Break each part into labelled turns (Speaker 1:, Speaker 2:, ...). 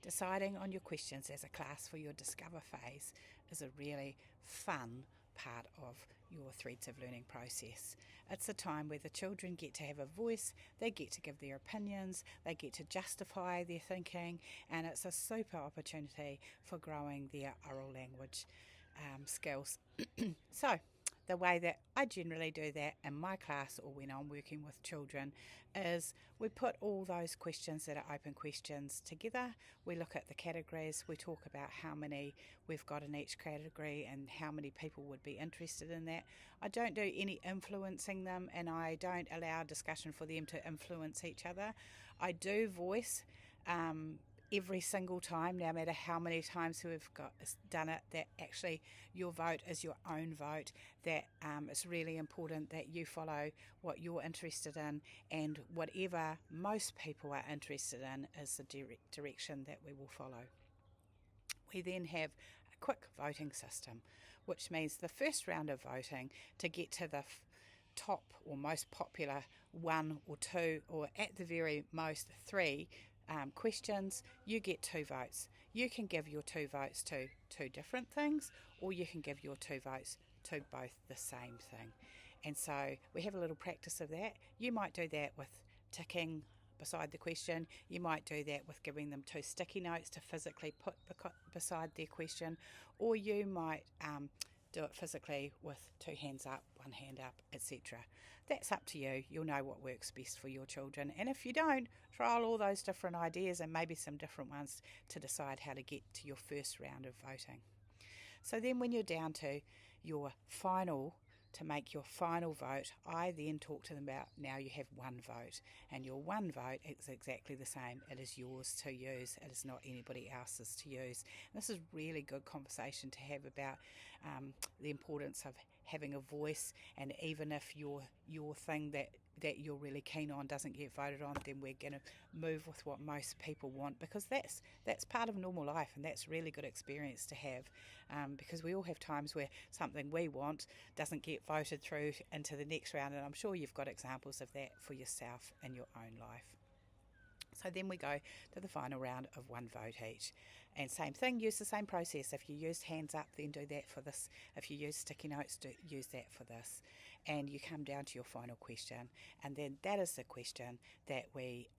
Speaker 1: Deciding on your questions as a class for your Discover phase is a really fun part of your Threads of Learning process. It's a time where the children get to have a voice, they get to give their opinions, they get to justify their thinking, and it's a super opportunity for growing their oral language skills. So, the way that I generally do that in my class or when I'm working with children is we put all those questions that are open questions together. We look at the categories, we talk about how many we've got in each category and how many people would be interested in that. I don't do any influencing them, and I don't allow discussion for them to influence each other. I do voice every single time, no matter how many times we've done it, that actually your vote is your own vote, that it's really important that you follow what you're interested in, and whatever most people are interested in is the direction that we will follow. We then have a quick voting system, which means the first round of voting to get to the top or most popular one or two, or at the very most three questions, you get 2 votes. You can give your 2 votes to 2 different things, or you can give your 2 votes to both the same thing. And so we have a little practice of that. You might do that with ticking beside the question. You might do that with giving them 2 sticky notes to physically put beside their question, or you might do it physically with 2 hands up, 1 hand up, etc. That's up to you. You'll know what works best for your children. And if you don't, trial all those different ideas and maybe some different ones to decide how to get to your first round of voting. So then when you're down to your final, to make your final vote, I then talk to them about, now you have 1 vote, and your 1 vote is exactly the same. It is yours to use. It is not anybody else's to use. And this is really good conversation to have about the importance of having a voice, and even if your thing that you're really keen on doesn't get voted on, then we're going to move with what most people want, because that's part of normal life, and that's really good experience to have, because we all have times where something we want doesn't get voted through into the next round, and I'm sure you've got examples of that for yourself in your own life. So then we go to the final round of 1 vote each. And same thing, use the same process. If you used hands up, then do that for this. If you use sticky notes, use that for this. And you come down to your final question. And then that is the question that we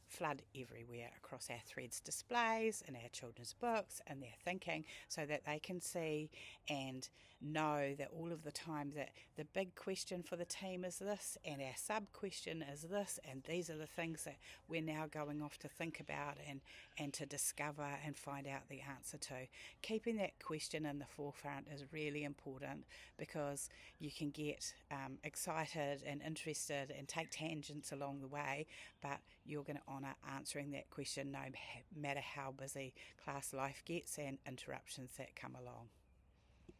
Speaker 1: flood everywhere across our Threads displays, in our children's books, and their thinking, so that they can see and know that all of the time that the big question for the team is this, and our sub question is this, and these are the things that we're now going off to think about and to discover and find out the answer to. Keeping that question in the forefront is really important, because you can get excited and interested and take tangents along the way, but you're going to honour answering that question no matter how busy class life gets and interruptions that come along.